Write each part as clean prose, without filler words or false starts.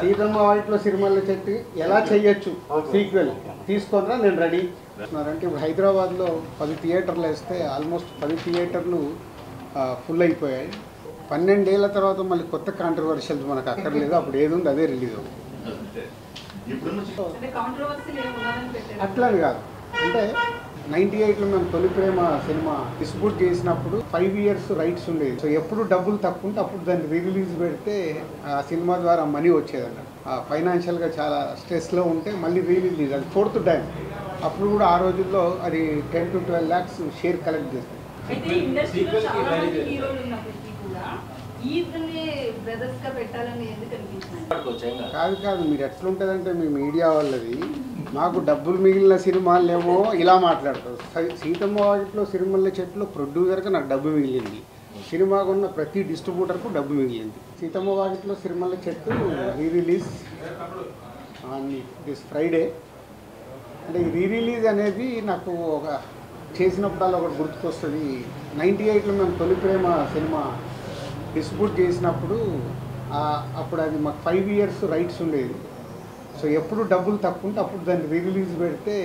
సీతమ్మ వాటిలో సిరిమల్ల చెట్టు ఎలా చేయొచ్చు సీక్వెల్ తీసుకొనిరా నేను రెడీ అంటే ఇప్పుడు హైదరాబాద్లో 10 థియేటర్లు వేస్తే ఆల్మోస్ట్ 10 థియేటర్లు ఫుల్ అయిపోయాయి. 12 ఏళ్ల తర్వాత మళ్ళీ కొత్త కాంట్రవర్షియల్స్ మనకు అక్కర్లేదు, అప్పుడు ఏది ఉంది అదే రిలీజ్ అవుతుంది. అట్లని కాదు, అంటే 98లో మేము తొలి ప్రేమ సినిమా డిస్ట్రిబ్యూట్ చేసినప్పుడు 5 ఇయర్స్ రైట్స్ ఉండేది. సో ఎప్పుడు డబ్బులు తక్కువ ఉంటే అప్పుడు దాన్ని రిలీజ్ పెడితే ఆ సినిమా ద్వారా మనీ వచ్చేదన్న. ఫైనాన్షియల్గా చాలా స్ట్రెస్లో ఉంటే మళ్ళీ రిలీజ్, అది 4th టైం. అప్పుడు కూడా ఆ రోజుల్లో అది 10 to 12 lakhs షేర్ కలెక్ట్ చేస్తుంది. కాదు మీరు ఎట్లుంటుందంటే మీ మీడియా వాళ్ళది మాకు డబ్బులు మిగిలిన సినిమాలేమో ఇలా మాట్లాడతారు. సీతమ్మ వాటిలో సిరిమల్ల చెట్లు ప్రొడ్యూసర్కి నాకు డబ్బు మిగిలింది, సినిమాకు ఉన్న ప్రతి డిస్ట్రిబ్యూటర్కు డబ్బు మిగిలింది. సీతమ్మ వాటిలో సిరిమల్ల చెట్టు రిలీజ్ ఆన్ దిస్ ఫ్రైడే. అంటే ఈ రిలీజ్ అనేది నాకు ఒక చేసినప్పుడల్లా ఒకటి గుర్తుకొస్తుంది. 98లో మేము తొలి ప్రేమ సినిమా డిస్ట్రిబ్యూట్ చేసినప్పుడు అప్పుడు అది మాకు 5 ఇయర్స్ రైట్స్ ఉండేది. సో ఎప్పుడు డబ్బులు తక్కువ ఉంటే అప్పుడు దాన్ని రిలీజ్ పెడితే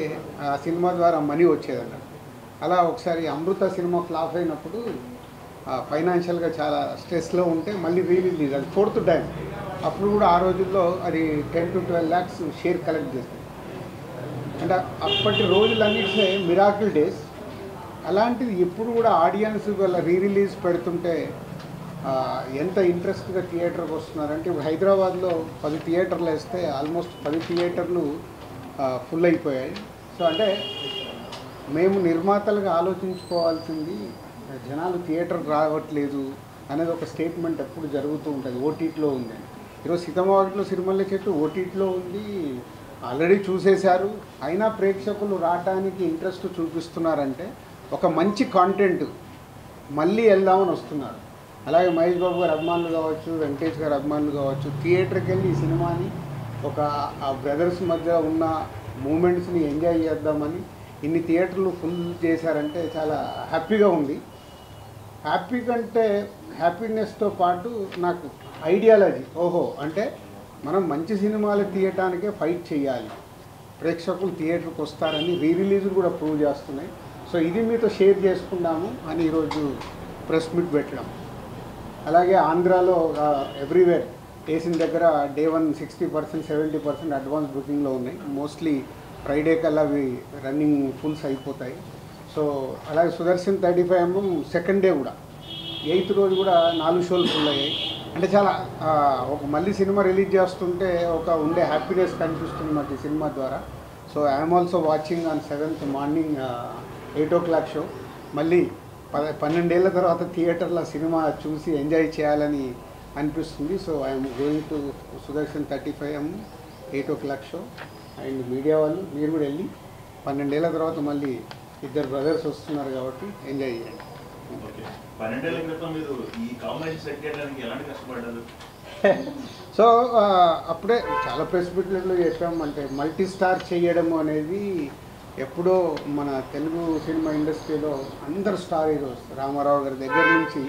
ఆ సినిమా ద్వారా మనీ వచ్చేదన్న. అలా ఒకసారి అమృత సినిమా ఫ్లాప్ అయినప్పుడు ఫైనాన్షియల్గా చాలా స్ట్రెస్లో ఉంటే మళ్ళీ రిలీజ్, అది 4th టైం. అప్పుడు కూడా ఆ రోజుల్లో అది 10 to 12 lakhs షేర్ కలెక్ట్ చేస్తుంది. అంటే అప్పటి రోజులన్నిటినే మిరాకిల్ డేస్. అలాంటిది ఇప్పుడు కూడా ఆడియన్స్ వాళ్ళ రిలీజ్ పెడుతుంటే ఎంత ఇంట్రెస్ట్గా థియేటర్కి వస్తున్నారంటే ఇప్పుడు హైదరాబాద్లో 10 థియేటర్లు వేస్తే ఆల్మోస్ట్ 10 థియేటర్లు ఫుల్ అయిపోయాయి. సో అంటే మేము నిర్మాతలుగా ఆలోచించుకోవాల్సింది జనాలు థియేటర్కి రావట్లేదు అనేది ఒక స్టేట్మెంట్ ఎప్పుడు జరుగుతూ ఉంటుంది. ఓటీటీలో ఉంది, ఈరోజు సీతమ్మ వాటిలో సిరిమల్ల చెట్టు ఓటీటీలో ఉంది, ఆల్రెడీ చూసేశారు. అయినా ప్రేక్షకులు రావడానికి ఇంట్రెస్ట్ చూపిస్తున్నారంటే ఒక మంచి కాంటెంట్ మళ్ళీ వెళ్దామని వస్తున్నారు. అలాగే మహేష్ బాబు గారు అభిమానులు కావచ్చు, వెంకటేష్ గారు అభిమానులు కావచ్చు, థియేటర్కి వెళ్ళి ఈ సినిమాని ఒక ఆ బ్రదర్స్ మధ్య ఉన్న మూమెంట్స్ని ఎంజాయ్ చేద్దామని ఇన్ని థియేటర్లు ఫుల్ చేశారంటే చాలా హ్యాపీగా ఉంది. హ్యాపీ కంటే హ్యాపీనెస్తో పాటు నాకు ఐడియాలజీ, ఓహో అంటే మనం మంచి సినిమాలు తీయటానికే ఫైట్ చేయాలి, ప్రేక్షకులు థియేటర్కి వస్తారని రిలీజ్ కూడా ప్రూవ్ చేస్తున్నాయి. సో ఇది మీతో షేర్ చేసుకుందాము అని ఈరోజు ప్రెస్ మీట్ పెట్టడం. అలాగే ఆంధ్రాలో ఎవ్రీవేర్ వేసిన దగ్గర డే 1 60% 70% అడ్వాన్స్ బుకింగ్లో ఉన్నాయి. మోస్ట్లీ ఫ్రైడే కల్లా అవి రన్నింగ్ ఫుల్స్ అయిపోతాయి. సో అలాగే సుదర్శన్ 35mm సెకండ్ డే కూడా 8th రోజు కూడా 4 షోలు ఫుల్ అయ్యాయి. అంటే చాలా ఒక మళ్ళీ సినిమా రిలీజ్ చేస్తుంటే ఒక ఉండే హ్యాపీనెస్ కనిపిస్తుంది మాకు ఈ సినిమా ద్వారా. So I'm also watching on 7th morning 8 o'clock show. మళ్ళీ 12 ఏళ్ల తర్వాత థియేటర్లో సినిమా చూసి ఎంజాయ్ చేయాలని అనిపిస్తుంది. So I'm going to Sudarshan 35mm 8 o'clock show. And media వాళ్ళు మీరు కూడా వెళ్ళి 12 ఏళ్ల తర్వాత మళ్ళీ ఇద్దరు బ్రదర్స్ వస్తున్నారు కాబట్టి ఎంజాయ్ చేయండి. సో అప్పుడే చాలా ప్రెస్ మీట్లలో చెప్పామంటే మల్టీ స్టార్ చేయడం అనేది ఎప్పుడో మన తెలుగు సినిమా ఇండస్ట్రీలో అందరు స్టార్ హీరోస్ రామారావు గారి దగ్గర నుంచి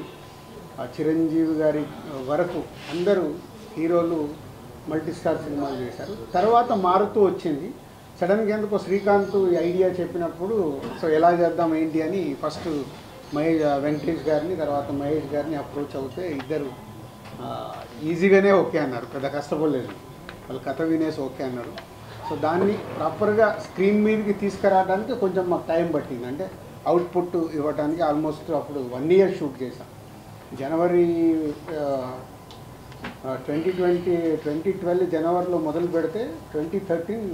చిరంజీవి గారి వరకు అందరూ హీరోలు మల్టీ స్టార్ సినిమాలు చేశారు. తర్వాత మారుతూ వచ్చింది. సడన్గా ఎందుకో శ్రీకాంత్ ఈ ఐడియా చెప్పినప్పుడు సో ఎలా చేద్దాం ఏంటి అని ఫస్ట్ వెంకటేష్ గారిని తర్వాత మహేష్ గారిని అప్రోచ్ అవుతే ఇద్దరు ఈజీగానే ఓకే అన్నారు, పెద్ద కష్టపడలేదు, వాళ్ళు కథ వినేసి ఓకే అన్నారు. సో దాన్ని ప్రాపర్గా స్క్రీన్ మీదకి తీసుకురావడానికి కొంచెం మాకు టైం పట్టింది. అంటే అవుట్పుట్ ఇవ్వడానికి ఆల్మోస్ట్ అప్పుడు 1 year షూట్ చేశాం. జనవరి 2012 జనవరిలో మొదలు పెడితే 2013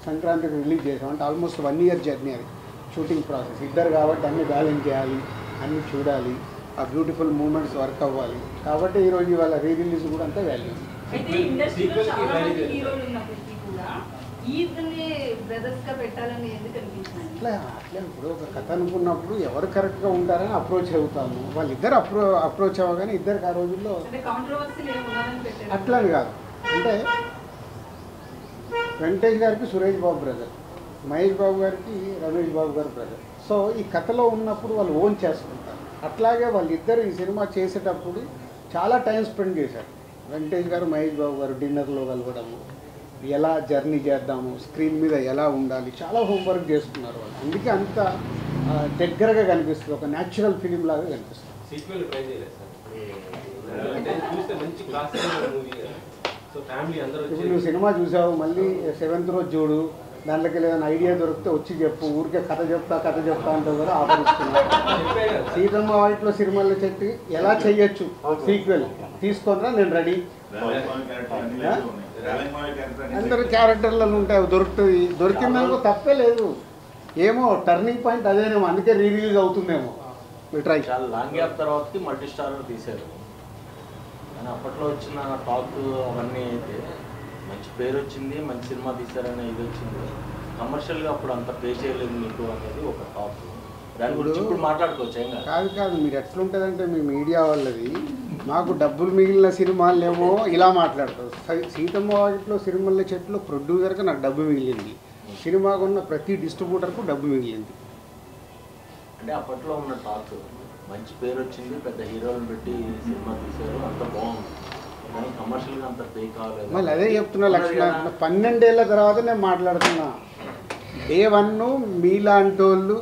సంక్రాంతికి రిలీజ్ చేసాం. అంటే ఆల్మోస్ట్ 1 year జర్నీ అది షూటింగ్ ప్రాసెస్. ఇద్దరు కాబట్టి అన్నీ బ్యాలెన్స్ చేయాలి, అన్నీ చూడాలి, ఆ బ్యూటిఫుల్ మూమెంట్స్ వర్క్ అవ్వాలి. కాబట్టి ఈరోజు ఇవాళ రిలీజ్ కూడా అంతా వాల్యూ. అట్లా ఇప్పుడు ఒక కథ అనుకున్నప్పుడు ఎవరు కరెక్ట్గా ఉంటారని అప్రోచ్ అవుతాము. వాళ్ళిద్దరు అప్రోచ్ అవ్వగానే ఇద్దరికి ఆ రోజుల్లో అట్లని కాదు. అంటే వెంకటేష్ గారికి సురేష్ బాబు బ్రదర్, మహేష్ బాబు గారికి రమేష్ బాబు గారు బ్రదర్. సో ఈ కథలో ఉన్నప్పుడు వాళ్ళు ఓన్ చేసుకుంటారు. అట్లాగే వాళ్ళిద్దరు ఈ సినిమా చేసేటప్పుడు చాలా టైం స్పెండ్ చేశారు. వెంకటేష్ గారు మహేష్ బాబు గారు డిన్నర్లో కలవడము, ఎలా జర్నీ చేద్దాము, స్క్రీన్ మీద ఎలా ఉండాలి, చాలా హోంవర్క్ చేసుకున్నారు వాళ్ళు. అందుకే అంత దగ్గరగా కనిపిస్తుంది, ఒక న్యాచురల్ ఫిలిం లాగా కనిపిస్తుంది. ఇప్పుడు నువ్వు సినిమా చూసావు, మళ్ళీ 7th రోజు చూడు, దాంట్లోకి ఏదైనా ఐడియా దొరికితే వచ్చి చెప్పు, ఊరికే కథ చెప్తా అంటే కూడా ఆపరిస్తున్నా. సీతమ్మ వాటిలో సినిమాల్లో చెప్పి ఎలా చెయ్యొచ్చు సీక్వెల్ తీసుకొనిరా, నేను రెడీ. అందరు క్యారెక్టర్లలో ఉంటాయి, దొరుకుతుంది, దొరికిందనుకో తప్పే లేదు. ఏమో టర్నింగ్ పాయింట్ అదేనేమో, అందుకే రిలీజ్ అవుతుందేమో. ట్రై చాలా లాంగ్ గ్యాప్ తర్వాతకి మల్టీ స్టారర్ తీశారు, కానీ అప్పట్లో వచ్చిన టాక్ అవన్నీ అయితే మంచి పేరు వచ్చింది, మంచి సినిమా తీశారనే ఇది వచ్చింది. కమర్షియల్గా అప్పుడు అంత పే చేయలేదు మీకు అనేది ఒక టాక్. దాని గురించి ఇప్పుడు మాట్లాడుకోవచ్చు. ఏం కాదు, మీరు ఎట్లుంటుందంటే మీ మీడియా వాళ్ళది, మాకు డబ్బులు మిగిలిన సినిమాలు ఏమో ఇలా మాట్లాడతారు. సీతమ్మ వాటిలో సినిమాల చెట్లు ప్రొడ్యూసర్కి నాకు డబ్బు మిగిలింది, సినిమాకు ఉన్న ప్రతి డిస్ట్రిబ్యూటర్కు డబ్బు మిగిలింది. అంటే అప్పట్లో ఉన్న టాక్ మంచి పేరు వచ్చింది, పెద్ద హీరోలను పెట్టి సినిమా తీశారు, అంత బాగుంది, కానీ కమర్షియల్గా అంత పే కాలేదు. మళ్ళీ అదే చెప్తున్నా లక్ష్మణ, 12 ఏళ్ళ తర్వాత నేను మాట్లాడుతున్నా. డే 1 మీలాంటి వాళ్ళు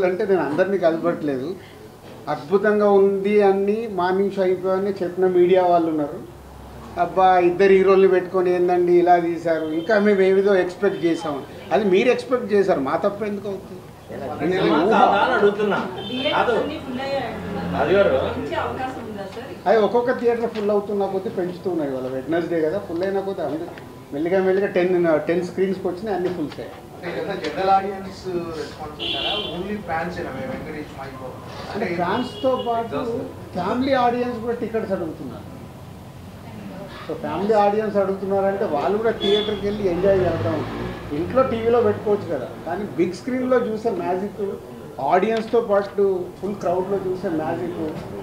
అంటే నేను అందరినీ కలపట్లేదు, అద్భుతంగా ఉంది అని మార్నింగ్ షో అయిపోయాయని చెప్పిన మీడియా వాళ్ళు ఉన్నారు. అబ్బా 2 హీరోల్ని పెట్టుకొని ఏందండి ఇలా తీశారు, ఇంకా మేము ఏమిదో ఎక్స్పెక్ట్ చేసాము. అది మీరు ఎక్స్పెక్ట్ చేశారు, మా తప్ప ఎందుకు అవుతుంది? అది ఒక్కొక్క థియేటర్ ఫుల్ అవుతున్న కొద్దీ పెంచుతున్నాయి. వాళ్ళ వెడ్నెస్డే కదా, ఫుల్ అయిన కొద్దీ అందరూ మెల్లిగా 10 స్క్రీన్స్కి వచ్చినాయి, అన్ని ఫుల్ సార్. అంటే ఫ్యాన్స్తో పాటు ఫ్యామిలీ ఆడియన్స్ కూడా టికెట్స్ అడుగుతున్నారు. సో ఫ్యామిలీ ఆడియన్స్ అడుగుతున్నారంటే వాళ్ళు కూడా థియేటర్కి వెళ్ళి ఎంజాయ్ చేద్దాం. ఇంట్లో టీవీలో పెట్టుకోవచ్చు కదా, కానీ బిగ్ స్క్రీన్లో చూసే మ్యాజిక్, ఆడియన్స్తో పాటు ఫుల్ క్రౌడ్లో చూసే మ్యాజిక్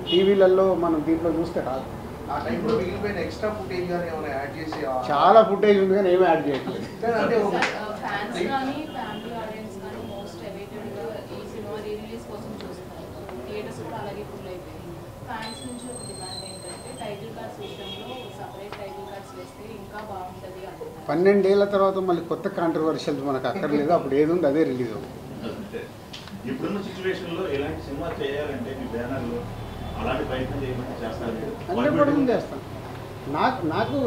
టీవీలలో మనం దీంట్లో చూస్తే రాదు. చాలా ఫుటేజ్ ఉంది కానీ ఏమీ యాడ్ చేయట్లేదు. ఫ్యాన్స్ నుంచి ఒక డిమాండ్ ఏంటంటే టైటిల్ కార్డ్స్ విషయంలో సపరేట్ టైటిల్ కార్డ్స్ వేస్తే ఇంకా బాగుంటుంది అంటున్నారు. 12 ఏళ్ల తర్వాత మళ్ళీ కొత్త కాంట్రవర్షియల్ మనకు అక్కర్లేదు, అప్పుడు ఏది ఉంది అదే రిలీజ్ అవుతుంది. ఇప్పుడున్న సిచ్యువేషన్లో ఎలాంటి సినిమా చేయాలంటే మీ బ్యానర్లో అలాంటి ప్రయత్నం చేయమంటే చేస్తారు? అంటే కూడా చేస్తాను. నాకు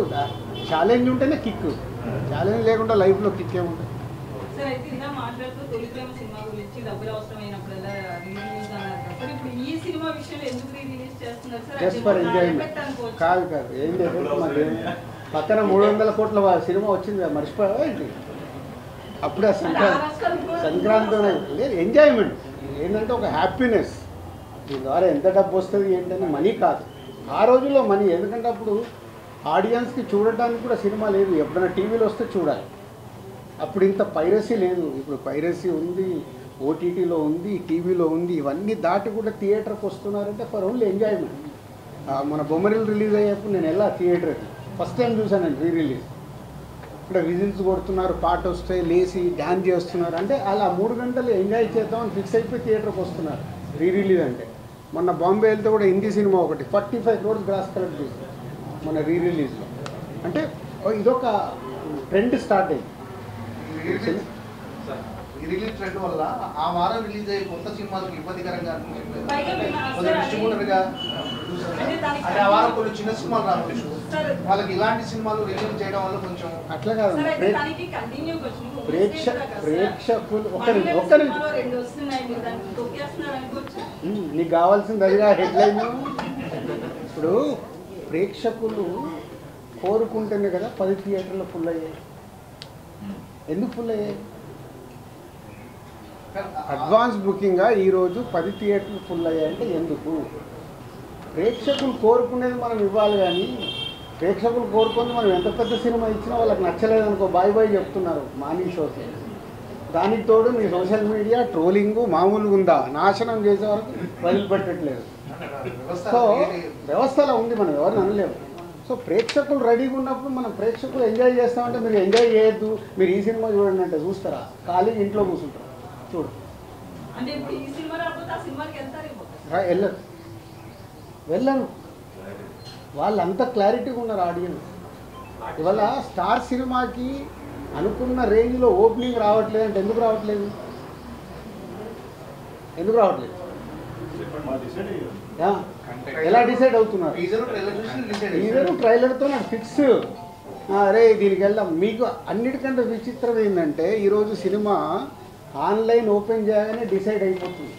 ఛాలెంజ్ ఉంటేనే కిక్, ఛాలెంజ్ లేకుండా లైఫ్లో కిక్ ఏముంటుంది. సార్ అయితే ఇలా మాట్లాడుతూ తొలి ప్రేమ సినిమా గురించి డబ్బులు అవసరమైనప్పుడల్లా రిలీజ్ అన్నారు సార్, ఇప్పుడు ఈ సినిమా విషయంలో ఎందుకు రిలీజ్ చేస్తున్నారు సార్? Just for enjoyment. కాదు ఏం లేదు, మాకు పక్కన 300 కోట్ల సినిమా వచ్చింది, మర్చిపోయావా ఏంటి? అప్పుడే సంక్రాంతి లేదు, ఎంజాయ్మెంట్ ఏంటంటే ఒక హ్యాపీనెస్. దీని ద్వారా ఎంత డబ్బు వస్తుంది ఏంటని మనీ కాదు, ఆ రోజుల్లో మనీ. ఎందుకంటే అప్పుడు ఆడియన్స్కి చూడటానికి కూడా సినిమా లేదు, ఎప్పుడైనా టీవీలో వస్తే చూడాలి. అప్పుడు ఇంత పైరసీ లేదు, ఇప్పుడు పైరసీ ఉంది, ఓటీటీలో ఉంది, టీవీలో ఉంది. ఇవన్నీ దాటి కూడా థియేటర్కి వస్తున్నారంటే ఫర్ ఓన్లీ ఎంజాయ్మెంట్. మన బొమ్మరిల్ రిలీజ్ అయ్యేప్పుడు నేను వెళ్ళా థియేటర్కి, ఫస్ట్ టైం చూసానండి రిలీజ్. ఇక్కడ విజిల్స్ కొడుతున్నారు, పాట వస్తే లేచి డ్యాన్స్ చేస్తున్నారు, అంటే అలా 3 గంటలు ఎంజాయ్ చేద్దామని ఫిక్స్ అయిపోయి థియేటర్కి వస్తున్నారు రిలీజ్ అంటే. మొన్న బాంబే వెళ్తే కూడా హిందీ సినిమా ఒకటి 45 crores గ్రాస్ కలెక్ట్ చేసింది మన రిలీజ్లో. అంటే ఇదొక ట్రెండ్ స్టార్ట్ అయింది. ఈ రిలీజ్ ట్రెండ్ వల్ల ఆ వారం రిలీజ్ అయ్యే కొత్త సినిమాలకు ఇబ్బందికరంగా డిస్ట్రిబ్యూటర్గా అంటే ఆ వారం కొన్ని చిన్న సినిమాలు రావచ్చు, వాళ్ళకి ఇలాంటి సినిమాలు రిలీజ్ చేయడం వల్ల కొంచెం అట్లా కాదు. ప్రేక్షకులు నీకు కావాల్సింది అదిగా హెడ్లైన్. ఇప్పుడు ప్రేక్షకులు కోరుకుంటేనే కదా 10 థియేటర్లు ఫుల్ అయ్యాయి. ఎందుకు ఫుల్ అయ్యాయి? అడ్వాన్స్ బుకింగ్గా ఈరోజు 10 థియేటర్లు ఫుల్ అయ్యాయంటే ఎందుకు? ప్రేక్షకులు కోరుకునేది మనం ఇవ్వాలి, కానీ ప్రేక్షకులు కోరుకుంది మనం ఎంత పెద్ద సినిమా ఇచ్చినా వాళ్ళకి నచ్చలేదనుకో బాయ్ బాయ్ చెప్తున్నారు మార్నింగ్ షోకి. దానికి తోడు మీ సోషల్ మీడియా ట్రోలింగ్ మామూలుగా ఉందా, నాశనం చేసే వరకు వదిలిపెట్టట్లేదు. సో వ్యవస్థలో ఉంది, మనం ఎవరిని అనలేము. సో ప్రేక్షకులు రెడీగా ఉన్నప్పుడు మనం ప్రేక్షకులు ఎంజాయ్ చేస్తామంటే మీరు ఎంజాయ్ చేయొద్దు, మీరు ఈ సినిమా చూడండి అంటే చూస్తారా? ఖాళీగా ఇంట్లో కూర్చుంటారు. చూడు వెళ్ళను వాళ్ళంతా క్లారిటీగా ఉన్నారు ఆడియన్స్. ఇవాళ స్టార్ సినిమాకి అనుకున్న రేంజ్లో ఓపెనింగ్ రావట్లేదు అంటే ఎందుకు రావట్లేదు? ఎందుకు రావట్లేదు? ఎలా డిసైడ్ అవుతున్నారు? టీజరు ట్రైలర్తో నాకు ఫిక్స్, అరే దీనికి వెళ్దాం. మీకు అన్నిటికంటే విచిత్రం ఏంటంటే ఈరోజు సినిమా ఆన్లైన్ ఓపెన్ చేయగానే డిసైడ్ అయిపోతుంది.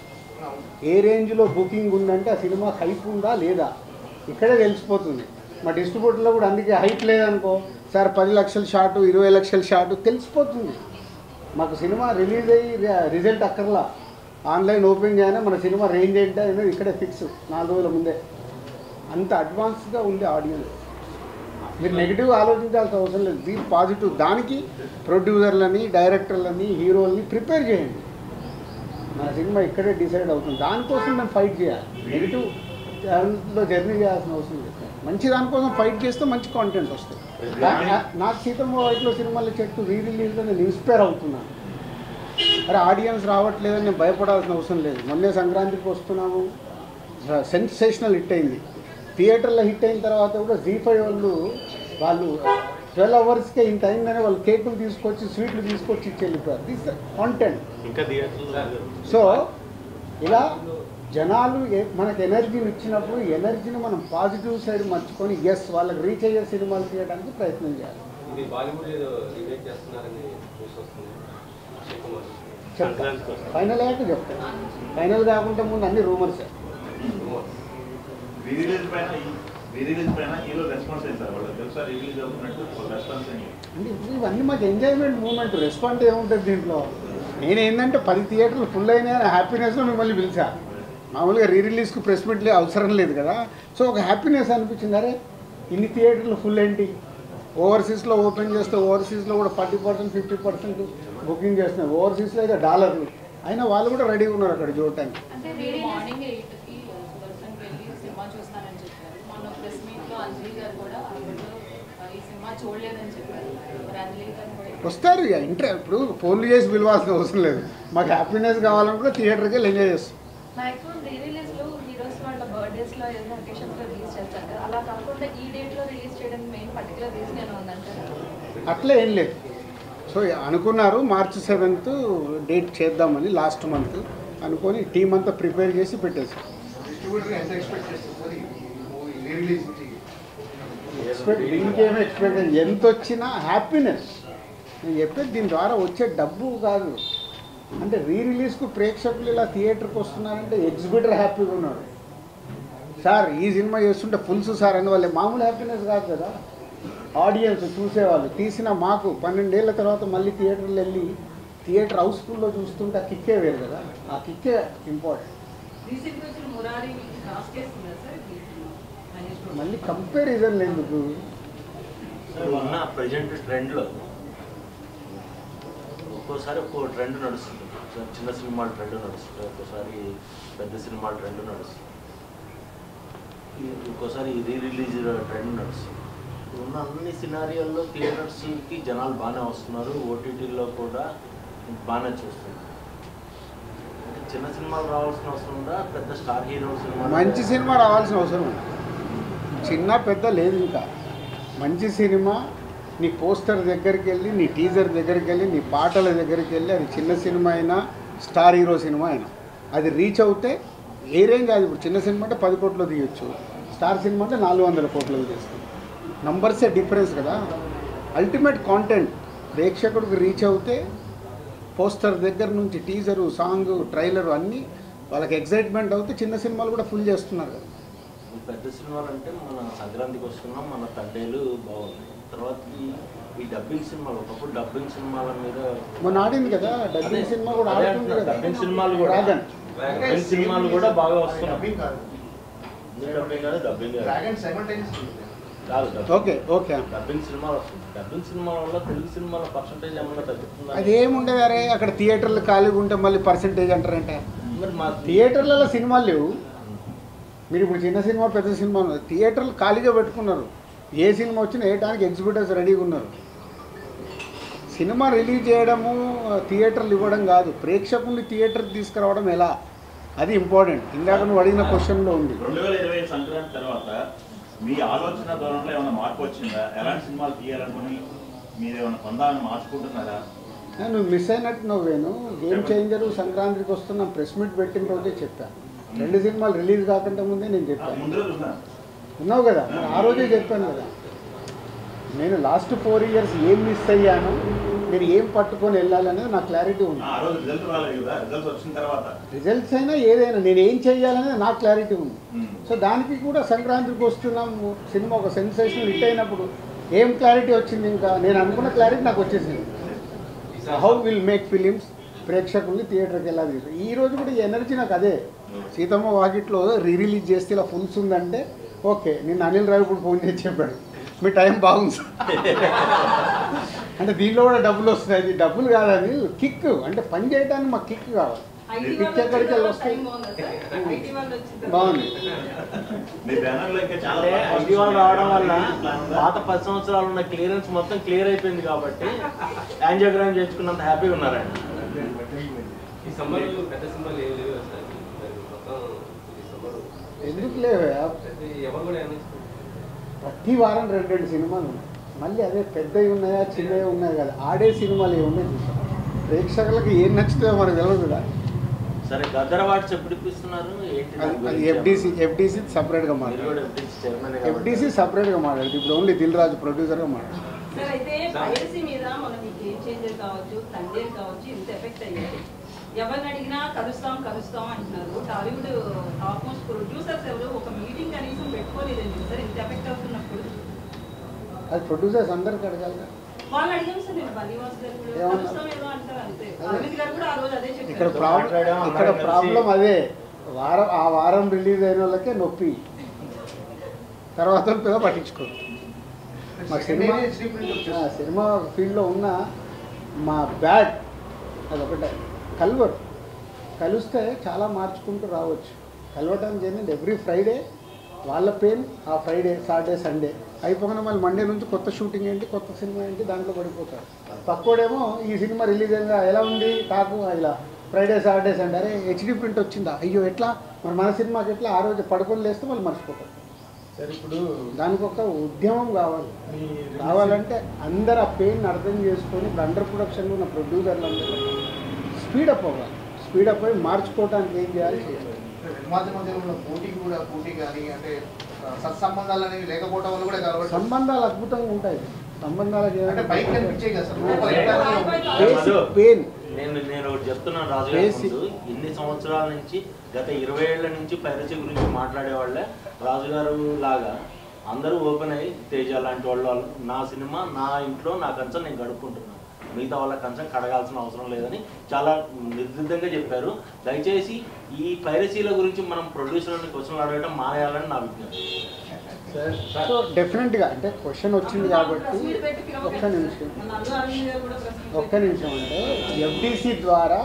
ఏ రేంజ్లో బుకింగ్ ఉందంటే ఆ సినిమా హైప్ ఉందా లేదా ఇక్కడే తెలిసిపోతుంది. మా డిస్ట్రిబ్యూటర్లో కూడా అందుకే హైప్ లేదనుకో, సార్ 10 లక్షల షాటు 20 లక్షల షాటు తెలిసిపోతుంది. మాకు సినిమా రిలీజ్ అయ్యి రిజల్ట్ అక్కర్లా, ఆన్లైన్ ఓపెన్ చేయగానే మన సినిమా రేంజ్ ఏంటి అనేది ఇక్కడే ఫిక్స్ 4 రోజుల ముందే. అంత అడ్వాన్స్గా ఉంది ఆడియన్స్. మీరు నెగిటివ్ ఆలోచించాల్సిన అవసరం లేదు, బీ పాజిటివ్. దానికి ప్రొడ్యూసర్లని, డైరెక్టర్లని, హీరోలని ప్రిపేర్ చేయండి. మన సినిమా ఇక్కడే డిసైడ్ అవుతుంది. దానికోసం మేము ఫైట్ చేయాలి. నెగిటివ్ దాంట్లో జర్నీ చేయాల్సిన అవసరం లేదు. మంచి దానికోసం ఫైట్ చేస్తే మంచి కాంటెంట్ వస్తుంది. నాకు సీతమ్మ వాకిట్లో సినిమాల చెట్టు రిలీజ్లో నేను ఇన్స్పైర్ అవుతున్నాను. అరే ఆడియన్స్ రావట్లేదని నేను భయపడాల్సిన అవసరం లేదు. మొన్నే సంక్రాంతికి వస్తున్నాము, సెన్సేషనల్ హిట్ అయింది. థియేటర్లో హిట్ అయిన తర్వాత కూడా జీ5 వాళ్ళు 12 అవర్స్కే ఇంత అయిందని వాళ్ళు కేకులు తీసుకొచ్చి స్వీట్లు తీసుకొచ్చి ఇచ్చి వెళ్ళిపోయారు. This content. ఇంకా థియేటర్. సో ఇలా జనాలు మనకు ఎనర్జీని ఇచ్చినప్పుడు ఎనర్జీని మనం పాజిటివ్ సైడ్ మర్చుకొని ఎస్ వాళ్ళకి రీచ్ అయ్యే సినిమాలు తీయడానికి ప్రయత్నం చేయాలి. చెప్తాను, ఫైనల్ అయ్యాక చెప్తాను. ఫైనల్ కాకుండా ముందు అన్ని రూమర్సే. అంటే ఇవన్నీ మాకు ఎంజాయ్మెంట్ మూమెంట్. రెస్పాన్స్ ఏముంటుంది దీంట్లో? నేను ఏంటంటే 10 థియేటర్లు ఫుల్ అయినా హ్యాపీనెస్లో మిమ్మల్ని పిలిచా. మామూలుగా రిలీజ్కి ప్రెస్ మీట్లు అవసరం లేదు కదా. సో ఒక హ్యాపీనెస్ అనిపించింది. అరే ఇన్ని థియేటర్లు ఫుల్ ఏంటి, ఓవర్సీస్లో ఓపెన్ చేస్తే ఓవర్సీస్లో కూడా 40% 50% బుకింగ్ చేస్తున్నారు. ఓవర్సీస్లో అయితే $. అయినా వాళ్ళు కూడా రెడీగా ఉన్నారు అక్కడ చూడటానికి. అంటే మార్నింగ్ 8కి సుదర్శన్కి వెళ్ళి సినిమా చూస్తానని చెప్పారు. మొన్న ప్రెస్ మీట్లో అంజలి గారు కూడా ఈ సినిమా చూడలేదని చెప్పారు. అంజలి గారు కూడా వస్తారు ఇక ఇప్పుడు ఫోన్లు చేసి పిలవాల్సిన అవసరం లేదు. మాకు హ్యాపీనెస్ కావాలని కూడా థియేటర్కి వెళ్ళి ఎంజాయ్ చేస్తాం. మ్యాక్సిమం రీ రిలీజ్లో హీరోస్ వాళ్ళ బర్త్డేస్లో ఏదైనా అకేషన్స్లో రిలీజ్ చేస్తారు కదా, అలా కాకుండా ఈ డేట్లో రిలీజ్ చేయడానికి మెయిన్ పర్టికులర్ రీజన్ ఏమైనా ఉందంటారు? అట్లే ఏం లేదు. సో అనుకున్నారు March 7th డేట్ చేద్దామని లాస్ట్ మంత్ అనుకొని టీం అంతా ప్రిపేర్ చేసి పెట్టేసాం. దీనికేమో ఎక్స్పెక్ట్ ఎంత వచ్చినా హ్యాపీనెస్. నేను చెప్పేది దీని ద్వారా వచ్చే డబ్బు కాదు. అంటే రిలీజ్కు ప్రేక్షకులు ఇలా థియేటర్కి వస్తున్నారంటే ఎగ్జిబిటర్ హ్యాపీగా ఉన్నాడు. సార్ ఈ సినిమా చేస్తుంటే ఫుల్స్ సార్ అని వాళ్ళే మామూలు హ్యాపీనెస్ కాదు కదా. ఆడియన్స్ చూసేవాళ్ళు తీసిన మాకు 12 ఏళ్ల తర్వాత మళ్ళీ థియేటర్లో వెళ్ళి థియేటర్ హౌస్ఫుల్లో చూస్తుంటే ఆ కిక్కే వేరు కదా. ఆ కిక్కే ఇంపార్టెంట్. మళ్ళీ కంపారిజన్ ఎందుకు? ఉన్న ప్రజెంట్ ట్రెండ్లో ఒక్కోసారి ఒక్కో ట్రెండ్ నడుస్తుంది. చిన్న సినిమాల ట్రెండ్ నడుస్తుంది, ఒక్కోసారి పెద్ద సినిమాల ట్రెండ్ నడుస్తుంది, ఒక్కోసారి రిలీజ్ ట్రెండ్ నడుస్తుంది. ఉన్న అన్ని సినారియోల్లో థియేటర్స్కి జనాలు బాగానే వస్తున్నారు, ఓటీటీలో కూడా బాగానే చూస్తున్నారు. చిన్న సినిమాలు రావాల్సిన అవసరం ఉందా? పెద్ద స్టార్ హీరో సినిమా మంచి సినిమా రావాల్సిన అవసరం ఉంది. చిన్న పెద్ద లేదు. ఇంకా మంచి సినిమా నీ పోస్టర్ దగ్గరికి వెళ్ళి, నీ టీజర్ దగ్గరికి వెళ్ళి, నీ పాటల దగ్గరికి వెళ్ళి, అది చిన్న సినిమా అయినా స్టార్ హీరో సినిమా అయినా అది రీచ్ అవుతే ఏ రేంజ్ కాదు. ఇప్పుడు చిన్న సినిమా అంటే 10 కోట్లు తీయొచ్చు, స్టార్ సినిమా అంటే 400 కోట్లు చేస్తుంది. నంబర్సే డిఫరెన్స్ కదా. అల్టిమేట్ కాంటెంట్ ప్రేక్షకుడికి రీచ్ అవుతే పోస్టర్ దగ్గర నుంచి టీజరు, సాంగ్, ట్రైలర్ అన్నీ వాళ్ళకి ఎక్సైట్మెంట్ అవుతే చిన్న సినిమాలు కూడా ఫుల్ చేస్తున్నారు కదా. పెద్ద సినిమాలు అంటే మన సంక్రాంతికి వస్తున్నాం, మన తండేలు బాగుంది. తర్వాత ఈ డబ్బింగ్ సినిమాలు, ఒకప్పుడు డబ్బింగ్ సినిమాల మీద మొన్న ఆడింది కదా. డబ్బింగ్ సినిమా కూడా ఆడుతుంది కదా. డబ్బింగ్ సినిమాలు కూడా డబ్బింగ్ సినిమాలు కూడా బాగా వస్తున్నాయి. డబ్బింగ్ కాదు, డబ్బింగ్ కాదు, ఓకే ఓకే. డబ్బింగ్ సినిమాలు వస్తుంది. డబ్బింగ్ సినిమాల వల్ల తెలుగు సినిమాల పర్సంటేజ్ ఏమన్నా తగ్గుతుందా? అదేముండదు. అరే అక్కడ థియేటర్లు ఖాళీగా ఉంటే మళ్ళీ పర్సంటేజ్ అంటారంటే మరి మా థియేటర్లలో సినిమాలు లేవు. మీరు ఇప్పుడు చిన్న సినిమా పెద్ద సినిమా థియేటర్లు ఖాళీగా పెట్టుకున్నారు. ఏ సినిమా వచ్చినా వేయడానికి ఎగ్జిబిటర్స్ రెడీగా ఉన్నారు. సినిమా రిలీజ్ చేయడము, థియేటర్లు ఇవ్వడం కాదు, ప్రేక్షకుని థియేటర్కి తీసుకురావడం ఎలా, అది ఇంపార్టెంట్. ఇందాక నువ్వు అడిగిన క్వశ్చన్లో ఉంది. 2020 సంక్రాంతి తర్వాత మీ ఆలోచన ధోరణిలో ఏమైనా మార్పు వచ్చిందా? ఎలాంటి సినిమాలు తీయాలనుకుని మీరు ఏమైనా పొందాలని మార్చుకుంటున్నారా? నువ్వు మిస్ అయినట్టు నువ్వేను గేమ్ చేంజరు సంక్రాంతికి వస్తున్న ప్రెస్ మీట్ పెట్టిన రోజే చెప్పాను. 2 సినిమాలు రిలీజ్ కాకుండా ముందే నేను చెప్పాను. ముందు రోజు ఉన్నావు కదా, మరి ఆ రోజే చెప్పాను కదా. నేను లాస్ట్ 4 years ఏం మిస్ అయ్యాను, మీరు ఏం పట్టుకొని వెళ్ళాలనేది నాకు క్లారిటీ ఉంది. ఆ రోజు రిజల్ట్ రాలేదు కదా, రిజల్ట్స్ వచ్చిన తర్వాత రిజల్ట్స్ అయినా ఏదైనా నేను ఏం చేయాలనేది నాకు క్లారిటీ ఉంది. సో దానికి కూడా సంక్రాంతికి వస్తున్నాము సినిమా ఒక సెన్సేషనల్ హిట్ అయినప్పుడు ఏం క్లారిటీ వచ్చింది? ఇంకా నేను అనుకున్న క్లారిటీ నాకు వచ్చేసింది. హౌ విల్ మేక్ ఫిలిమ్స్, ప్రేక్షకుల్ని థియేటర్కి ఎలా తీసు. ఈ రోజు కూడా ఈ ఎనర్జీ నాకు అదే. సీతమ్మ వాకిట్లో రిలీజ్ చేస్తే ఇలా ఫుల్స్ ఉందంటే ఓకే. నిన్న అనిల్ రావు ఇప్పుడు ఫోన్ చేసి చెప్పాడు మీ టైం బాగుంది అంటే దీనిలో కూడా డబ్బులు వస్తున్నాయి. ఇది డబ్బులు కాదని కిక్, అంటే పని చేయడానికి మాకు కిక్ కావాలి. కిక్ ఎక్కడికి వెళ్ళి వస్తాయి. బాగుంది. మీ బ్యానర్లో ఇంకా చాలా ఐటీ వాళ్ళు రావడం వల్ల పాత 10 సంవత్సరాలు ఉన్న క్లియరెన్స్ మొత్తం క్లియర్ అయిపోయింది కాబట్టి యాంజియోగ్రామ్ చేసుకున్నంత హ్యాపీగా ఉన్నారండి. ఈ సమ్మర్ పెద్ద సినిమాలు ఏం లేవు సార్, మొత్తం ఈ సమ్మర్ ఎందుకు లేవే? ఎవరు కూడా ప్రతి వారం 2 సినిమాలు ఉన్నాయి. మళ్ళీ అదే పెద్దవి ఉన్నాయా చిన్నవి ఉన్నాయి కదా, ఆడే సినిమాలు ఏమున్నాయి చూసాం. ప్రేక్షకులకు ఏం నచ్చుతుందో మనకు తెలియదు కదా. సరే గద్దర్ అవార్డ్స్ ఎప్పుడు ఇప్పిస్తున్నారు? అది ఎఫ్డీసీ సపరేట్గా మాట్లాడు. ఎఫ్డీసీ సపరేట్గా మాట్లాడు. ఇప్పుడు ఓన్లీ దిల్ రాజు ప్రొడ్యూసర్గా మాట్లాడు. సార్ అయితే పైరసీ మీద మన మీ గేమ్ చేంజర్ కావచ్చు, తండ్రి కావచ్చు, ఇంత ఎఫెక్ట్ అయ్యాయి. ఎవరిని అడిగినా కలుస్తాం అంటున్నారు. టాలీవుడ్ టాప్ మోస్ట్ ప్రొడ్యూసర్స్ ఎవరు ఒక మీటింగ్ కనీసం పెట్టుకోలేదండి సార్, ఇంత ఎఫెక్ట్ అవుతున్నప్పుడు. అది ప్రొడ్యూసర్స్ అందరికి అడగాలి. వాళ్ళు అడిగాం సార్, నేను బలివాస్ గారు కూడా కలుస్తాం ఏదో అంటారు అంతే. అరవింద్ గారు కూడా ఆ రోజు అదే ఇక్కడ చెప్పారు. ప్రాబ్లం అదే. ఆ వారం రిలీజ్ అయిన వాళ్ళకే నొప్పి, తర్వాత పెద్ద పట్టించుకోరు. మా సినిమా ఫీల్డ్లో ఉన్న మా బ్యాడ్ అదొకటే. కలిస్తే చాలా మార్చుకుంటూ రావచ్చు. కలవటానికి ఏంటంటే ఎవ్రీ ఫ్రైడే వాళ్ళ పెయిన్, ఆ ఫ్రైడే సాటర్డే సండే అయిపోకుండా మళ్ళీ మండే నుంచి కొత్త షూటింగ్ ఏంటి, కొత్త సినిమా ఏంటి, దాంట్లో పడిపోతారు. పక్కోడేమో ఈ సినిమా రిలీజ్ అయిందా, ఎలా ఉంది టాకు, ఇలా ఫ్రైడే సాటర్డే సండే అరే హెచ్డీ ప్రింట్ వచ్చిందా, అయ్యో ఎట్లా మరి మన సినిమాకి ఎట్లా, ఆ రోజు పడుకొని లేస్తే వాళ్ళు మర్చిపోతారు. సరే ఇప్పుడు దానికి ఒక ఉద్యమం కావాలంటే అందరు ఆ పెయిన్ అర్థం చేసుకొని ఇప్పుడు అండర్ ప్రొడక్షన్లో ఉన్న ప్రొడ్యూసర్లు అందరూ స్పీడప్ అవ్వాలి. స్పీడప్ అయ్యి మార్చుకోవడానికి ఏం చేయాలి మధ్యలో ఉన్న పోటీ కానీ అంటే సత్సంబంధాలు అనేవి లేకపోవడం వల్ల కూడా కలవడం. సంబంధాలు అద్భుతంగా ఉంటాయి. సంబంధాలకి అంటే పైకి కనిపించాయి కదా సార్ పెయిన్. నేను ఒకటి చెప్తున్నాను రాజు గారి ముందు, ఇన్ని సంవత్సరాల నుంచి గత 20 ఏళ్ల నుంచి పైరసీ గురించి మాట్లాడేవాళ్ళే రాజుగారు లాగా అందరూ ఓపెన్ అయ్యి తేజ లాంటి వాళ్ళు నా సినిమా నా ఇంట్లో నా కంచం నేను గడుపుకుంటున్నాను, మిగతా వాళ్ళ కంచం కడగాల్సిన అవసరం లేదని చాలా నిర్దిష్టంగా చెప్పారు. దయచేసి ఈ పైరసీల గురించి మనం ప్రొడ్యూసర్ని క్వశ్చన్లు అడగడం మానేయాలని నా విజ్ఞప్తి. సో డెఫినెట్గా అంటే క్వశ్చన్ వచ్చింది కాబట్టి ఒక్క నిమిషం అంటే ఎఫ్డీసీ ద్వారా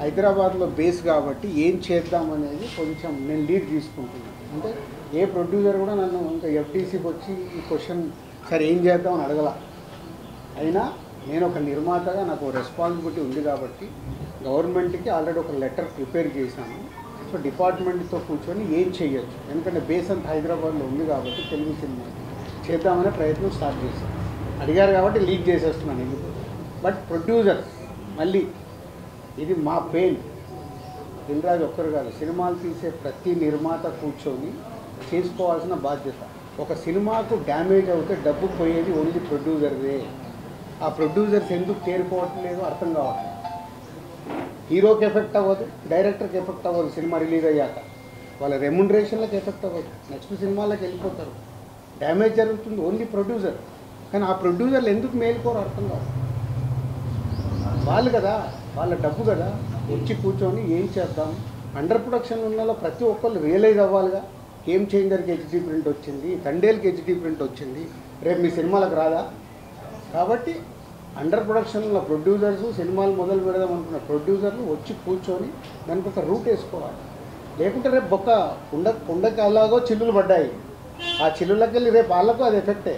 హైదరాబాద్లో బేస్ కాబట్టి ఏం చేద్దామనేది కొంచెం నేను లీడ్ తీసుకుంటున్నాను. అంటే ఏ ప్రొడ్యూసర్ కూడా నన్ను ఇంకా ఎఫ్డీసీకి వచ్చి ఈ క్వశ్చన్ సరే ఏం చేద్దామని అడగల. అయినా నేను ఒక నిర్మాతగా నాకు రెస్పాన్సిబిలిటీ ఉంది కాబట్టి గవర్నమెంట్కి ఆల్రెడీ ఒక లెటర్ ప్రిపేర్ చేశాను. సో డిపార్ట్మెంట్తో కూర్చొని ఏం చేయొచ్చు, ఎందుకంటే బేస్ అంతా హైదరాబాద్లో ఉంది కాబట్టి తెలుగు సినిమా చేద్దామనే ప్రయత్నం స్టార్ట్ చేశాను. అడిగారు కాబట్టి లీడ్ చేసేస్తున్నాను ఎందుకు. బట్ ప్రొడ్యూసర్ మళ్ళీ ఇది మా పెయిన్. దిల్ రాజు ఒక్కరు కాదు, సినిమాలు తీసే ప్రతి నిర్మాత కూర్చొని చేసుకోవాల్సిన బాధ్యత. ఒక సినిమాకు డ్యామేజ్ అవుతే డబ్బు పోయేది ఓన్లీ ప్రొడ్యూసర్దే. ఆ ప్రొడ్యూసర్స్ ఎందుకు తేరుకోవట్లేదు అర్థం కావట్లేదు. హీరోకి ఎఫెక్ట్ అవ్వదు, డైరెక్టర్కి ఎఫెక్ట్ అవ్వదు. సినిమా రిలీజ్ అయ్యాక వాళ్ళ రెమ్యునరేషన్లకు ఎఫెక్ట్ అవ్వదు, నెక్స్ట్ సినిమాలకు వెళ్ళిపోతారు. డ్యామేజ్ జరుగుతుంది ఓన్లీ ప్రొడ్యూసర్. కానీ ఆ ప్రొడ్యూసర్లు ఎందుకు మేలుకోరు అర్థం కాదు. వాళ్ళు కదా, వాళ్ళ డబ్బు కదా, వచ్చి కూర్చొని ఏం చేద్దాం. అండర్ ప్రొడక్షన్ ఉన్న ప్రతి ఒక్కళ్ళు రియలైజ్ అవ్వాలిగా. గేమ్ చేంజర్కి హెచ్డీ ప్రింట్ వచ్చింది, తండేల్కి హెచ్డీ ప్రింట్ వచ్చింది, రేపు మీ సినిమాలకు రాదా? కాబట్టి అండర్ ప్రొడక్షన్లో ప్రొడ్యూసర్స్, సినిమాలు మొదలు పెడదాం అనుకున్న ప్రొడ్యూసర్లు వచ్చి కూర్చొని దానికి ఒక రూట్ వేసుకోవాలి. లేకుంటే రేపు కుండకి అలాగో చిల్లులు పడ్డాయి, ఆ చిల్లులకి వెళ్ళి రేపు వాళ్ళకు అది ఎఫెక్టే.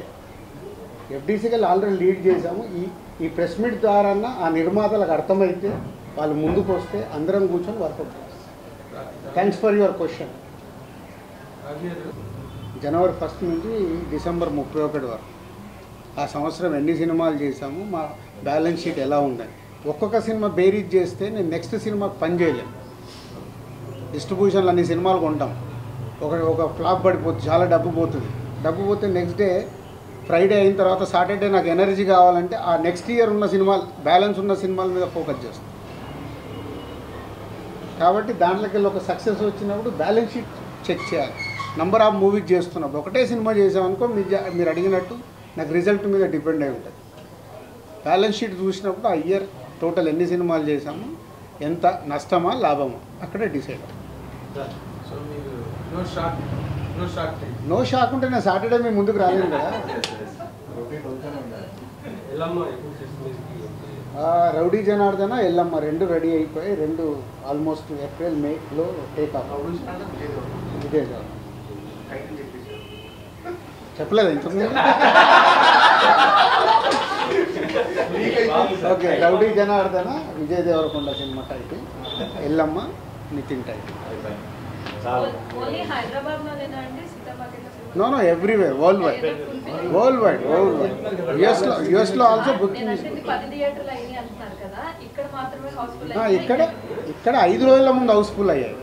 ఎఫ్డీసీకి వెళ్ళి ఆల్రెడీ లీడ్ చేశాము. ఈ ప్రెస్ మీట్ ద్వారా ఆ నిర్మాతలకు అర్థమైతే వాళ్ళు ముందుకు వస్తే అందరం కూర్చొని వర్కౌట్ చేస్తాం. Thanks for your question. జనవరి 1 నుంచి డిసెంబర్ 31 వరకు ఆ సంవత్సరం ఎన్ని సినిమాలు చేశాము, మా బ్యాలెన్స్ షీట్ ఎలా ఉందని ఒక్కొక్క సినిమా బేరీజ్ చేస్తే నేను నెక్స్ట్ సినిమాకి పని చేయలేను. డిస్ట్రిబ్యూషన్లు అన్ని సినిమాలు కొంటాం, ఒక ఫ్లాప్ పడిపోతుంది, చాలా డబ్బు పోతుంది. డబ్బు పోతే నెక్స్ట్ డే ఫ్రైడే అయిన తర్వాత సాటర్డే నాకు ఎనర్జీ కావాలంటే ఆ నెక్స్ట్ ఇయర్ ఉన్న సినిమాలు, బ్యాలెన్స్ ఉన్న సినిమాల మీద ఫోకస్ చేస్తాం. కాబట్టి దాంట్లోకి వెళ్ళి ఒక సక్సెస్ వచ్చినప్పుడు బ్యాలెన్స్ షీట్ చెక్ చేయాలి. నంబర్ ఆఫ్ మూవీస్ చేస్తున్నప్పుడు ఒకటే సినిమా చేసామనుకో మీరు అడిగినట్టు నాకు రిజల్ట్ మీద డిపెండ్ అయి ఉంటుంది. బ్యాలెన్స్ షీట్ చూసినప్పుడు ఆ ఇయర్ టోటల్ ఎన్ని సినిమాలు చేసాము, ఎంత నష్టమా లాభమా అక్కడే డిసైడ్ అవుతుంది. నో షాక్ ఉంటే నేను సాటర్డే మీ ముందుకు రాలేను కదా. రౌడీ జనార్దన, ఎల్లమ్మ 2 రెడీ అయిపోయి 2 ఆల్మోస్ట్ ఏప్రిల్ మేలో టేక్ ఆఫ్. ఇదే కాదు చెప్పలేదు ఇంతకుముందు. Okay, rowdy Janardhana Vijay Deverakonda cinema title, Yellamma Nithin title. Only హైదరాబాద్లోనేనా అండి సీతామార్కెట్? No everywhere, world wide. యుఎస్లో ఆల్సో బుకింగ్. ఇక్కడ 5 రోజుల ముందు హౌస్ఫుల్ అయ్యాయి.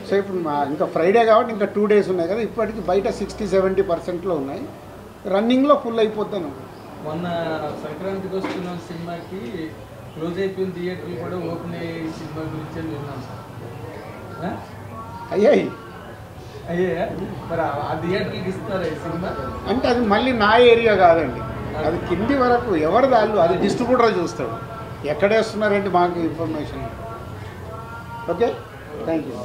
సో ఇప్పుడు ఇంకా ఫ్రైడే కాబట్టి ఇంకా 2 days ఉన్నాయి కదా, ఇప్పటికి బయట 60-70% ఉన్నాయి, రన్నింగ్లో ఫుల్ అయిపోతాను. మొన్న సంక్రాంతికి వస్తున్న సినిమాకి క్లోజ్ అయిపోయిన థియేటర్లు కూడా ఓపెన్ అయ్యే సినిమా గురించి విన్నాం సార్. అయ్యాయి మరి ఆ థియేటర్కి ఇస్తారా ఈ సినిమా? అంటే అది మళ్ళీ నా ఏరియా కాదండి, అది కింది వరకు ఎవరి దాళ్ళు అది డిస్ట్రిబ్యూటర్ చూస్తాడు, ఎక్కడేస్తున్నారంటే మాకు ఇన్ఫర్మేషన్. Okay, thank you.